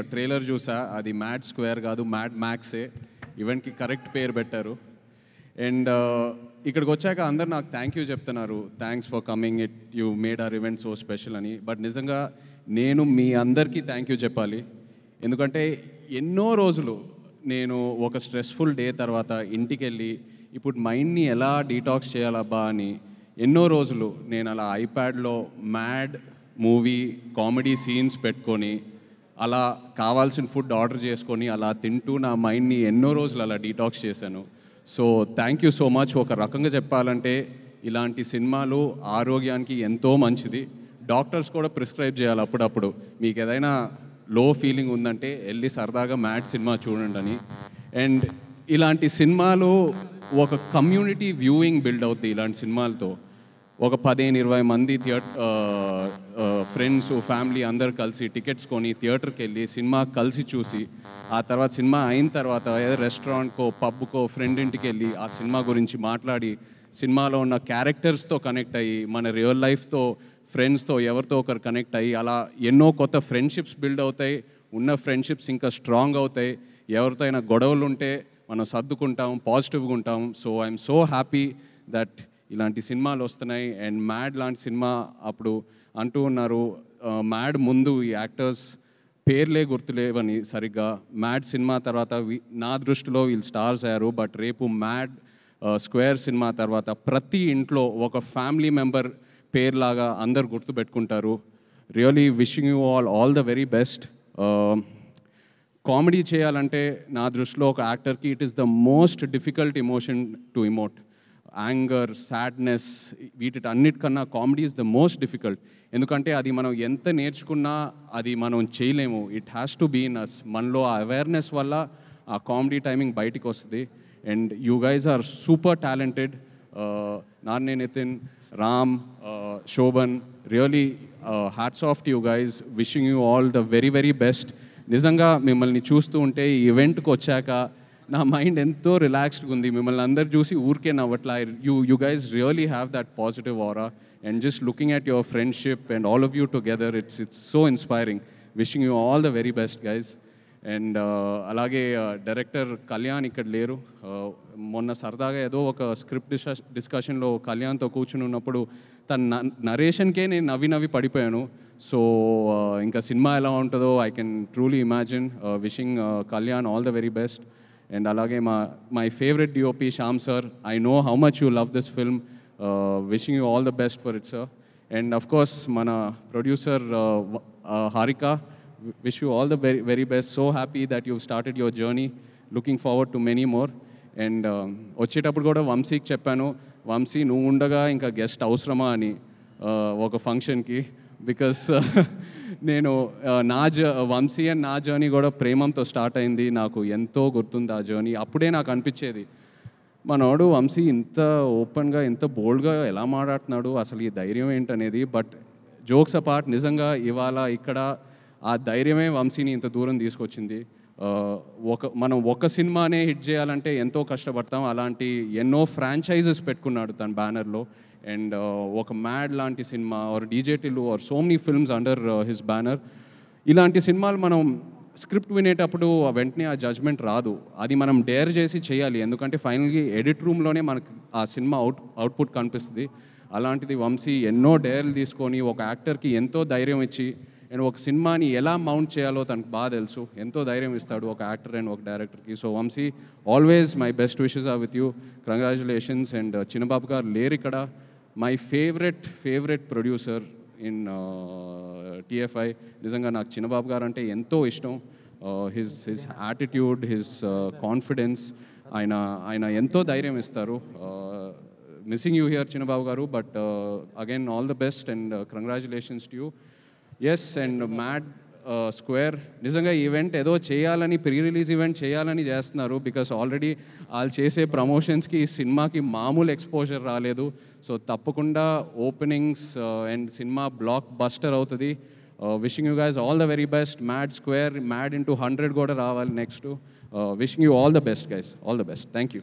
Trailer చూసా. అది mad square కాదు, మ్యాడ్ మ్యాక్సే. ఈవెంట్‌కి కరెక్ట్ పేరు పెట్టారు. అండ్ ఇక్కడికి వచ్చాక అందరూ నాకు థ్యాంక్ యూ చెప్తున్నారు. Thanks for coming, you made our event so special అని. బట్ నిజంగా నేను మీ అందరికీ థ్యాంక్ యూ చెప్పాలి. ఎందుకంటే ఎన్నో రోజులు నేను ఒక స్ట్రెస్ఫుల్ డే తర్వాత ఇంటికెళ్ళి ఇప్పుడు మైండ్ని ఎలా డీటాక్స్ చేయాలబ్బా అని ఎన్నో రోజులు నేను అలా ఐప్యాడ్లో మ్యాడ్ మూవీ కామెడీ సీన్స్ పెట్టుకొని అలా కావాల్సిన ఫుడ్ ఆర్డర్ చేసుకొని అలా తింటూ నా మైండ్ని ఎన్నో రోజులు అలా డీటాక్స్ చేశాను. So thank you so much. ఒక రకంగా చెప్పాలంటే ఇలాంటి సినిమాలు ఆరోగ్యానికి ఎంతో మంచిది. డాక్టర్స్ కూడా ప్రిస్క్రైబ్ చేయాలి అప్పుడప్పుడు. మీకు ఏదైనా లో ఫీలింగ్ ఉందంటే వెళ్ళి సరదాగా మ్యాడ్ సినిమా చూడండి అని. అండ్ ఇలాంటి సినిమాలు ఒక కమ్యూనిటీ వ్యూయింగ్ బిల్డ్ అవుతుంది ఇలాంటి సినిమాలతో. ఒక 15-20 మంది ఫ్రెండ్స్ ఫ్యామిలీ అందరు కలిసి టికెట్స్ కొని థియేటర్కి వెళ్ళి సినిమా కలిసి చూసి ఆ తర్వాత సినిమా అయిన తర్వాత ఏదో రెస్టారెంట్కో పబ్కో ఫ్రెండ్ ఇంటికి వెళ్ళి ఆ సినిమా గురించి మాట్లాడి సినిమాలో ఉన్న క్యారెక్టర్స్తో కనెక్ట్ అయ్యి మన రియల్ లైఫ్తో ఫ్రెండ్స్తో ఎవరితో ఒకరు కనెక్ట్ అయ్యి అలా ఎన్నో కొత్త ఫ్రెండ్షిప్స్ బిల్డ్ అవుతాయి. ఉన్న ఫ్రెండ్షిప్స్ ఇంకా స్ట్రాంగ్ అవుతాయి. ఎవరితో అయినా గొడవలు ఉంటే మనం సర్దుకుంటాం, పాజిటివ్గా ఉంటాం. So I'm so happy that ఇలాంటి సినిమాలు వస్తున్నాయి. అండ్ మ్యాడ్ లాంటి సినిమా అప్పుడు అంటూ ఉన్నారు, మ్యాడ్ ముందు ఈ యాక్టర్స్ పేర్లే గుర్తులేవని సరిగ్గా. మ్యాడ్ సినిమా తర్వాత నా దృష్టిలో వీళ్ళు స్టార్స్ అయ్యారు. బట్ రేపు మ్యాడ్ స్క్వేర్ సినిమా తర్వాత ప్రతి ఇంట్లో ఒక ఫ్యామిలీ మెంబర్ పేర్లాగా అందరు గుర్తుపెట్టుకుంటారు. Really wishing you all the very best. Comedy చేయాలంటే నా దృష్టిలో ఒక యాక్టర్కి it is the most difficult emotion to emote. Anger, sadness, అన్నిటికన్నా comedy is the most difficult. ఎందుకంటే అది మనం ఎంత నేర్చుకున్నా అది మనం చేయలేము. It has to be in us. మనలో ఆ అవేర్నెస్ వల్ల ఆ కామెడీ టైమింగ్ బయటికి వస్తుంది. And you guys are super talented. నాన్నే Nitin, Ram, Shobhan, really hats off to you guys. Wishing you all the very very best. నిజంగా మిమ్మల్ని చూస్తూ ఉంటే ఈ ఈవెంట్కి వచ్చాక నా మైండ్ ఎంతో రిలాక్స్డ్గా ఉంది. మిమ్మల్ని అందరు చూసి ఊరికే నవ్వట్లా. You guys really have that positive aura. And just looking at your friendship and all of you together, it's so inspiring. Wishing you all the very best guys. And అలాగే డైరెక్టర్ కళ్యాణ్ ఇక్కడ లేరు. మొన్న సరదాగా ఏదో ఒక స్క్రిప్ట్ డిస్కషన్లో కళ్యాణ్తో కూర్చుని ఉన్నప్పుడు తన నరేషన్కే నేను నవ్వి పడిపోయాను. సో ఇంకా సినిమా ఎలా ఉంటుందో I can truly imagine. Wishing Kalyan all the very best. And అలాగే my favourite DOP Shyam sir, I know how much you love this film. Wishing you all the best for it sir. And of course మన producer Harika, wish you all the very, very best. So happy that you've started your journey. Looking forward to many more. And వచ్చేటప్పుడు కూడా వంశీకి చెప్పాను, వంశీ నువ్వు ఉండగా ఇంకా guest అవసరమా అని ఒక ఫంక్షన్కి. బికాస్ నేను వంశీ అండ్ నా జర్నీ కూడా ప్రేమంతో స్టార్ట్ అయింది. నాకు ఎంతో గుర్తుంది ఆ జర్నీ. అప్పుడే నాకు అనిపించేది మనోడు వంశీ ఇంత ఓపెన్గా ఇంత బోల్డ్గా ఎలా మాట్లాడుతున్నాడు, అసలు ఈ ధైర్యం ఏంటనేది. బట్ జోక్స్ అపార్ట్, నిజంగా ఇవాళ ఇక్కడ ఆ ధైర్యమే వంశీని ఇంత దూరం తీసుకొచ్చింది. మనం ఒక సినిమానే హిట్ చేయాలంటే ఎంతో కష్టపడతాం. అలాంటి ఎన్నో ఫ్రాంచైజెస్ పెట్టుకున్నాడు తన బ్యానర్లో. అండ్ ఒక మ్యాడ్ లాంటి సినిమా or DJ Tillu or so many films under his banner. ఇలాంటి సినిమాలు మనం స్క్రిప్ట్ వినేటప్పుడు వెంటనే ఆ జడ్జ్మెంట్ రాదు. అది మనం డేర్ చేసి చేయాలి. ఎందుకంటే ఫైనల్గా ఎడిట్ రూమ్లోనే మనకు ఆ సినిమా అవుట్పుట్ కనిపిస్తుంది. అలాంటిది వంశీ ఎన్నో డేర్లు తీసుకొని ఒక యాక్టర్కి ఎంతో ధైర్యం ఇచ్చి అండ్ ఒక సినిమాని ఎలా మౌంట్ చేయాలో తనకు బాగా తెలుసు. ఎంతో ధైర్యం ఇస్తాడు ఒక యాక్టర్ అండ్ ఒక డైరెక్టర్కి. So Vamshi, always my best wishes are with you. Congratulations. And Chinnababu garu లేరు ఇక్కడ. My favourite producer in TFI. నిజంగా నాకు చిన్నబాబు గారు అంటే ఎంతో ఇష్టం. హిజ్ యాటిట్యూడ్, హిజ్ కాన్ఫిడెన్స్, ఆయన ఎంతో ధైర్యం ఇస్తారు. మిస్సింగ్ యూ హియర్ చిన్నబాబు గారు. But again all the best and congratulations to you. Yes. And mad square నిజంగా ఈవెంట్ ఏదో చేయాలని, ప్రీ రిలీజ్ ఈవెంట్ చేయాలని చేస్తున్నారు. బికాస్ ఆల్రెడీ వాళ్ళు చేసే ప్రమోషన్స్కి ఈ సినిమాకి మామూలు ఎక్స్పోజర్ రాలేదు. సో తప్పకుండా openings and cinema blockbuster అవుతుంది. Wishing you guys all the very best. Mad square, mad into 100 కూడా రావాలి next. Wishing you all the best guys. All the best. Thank you.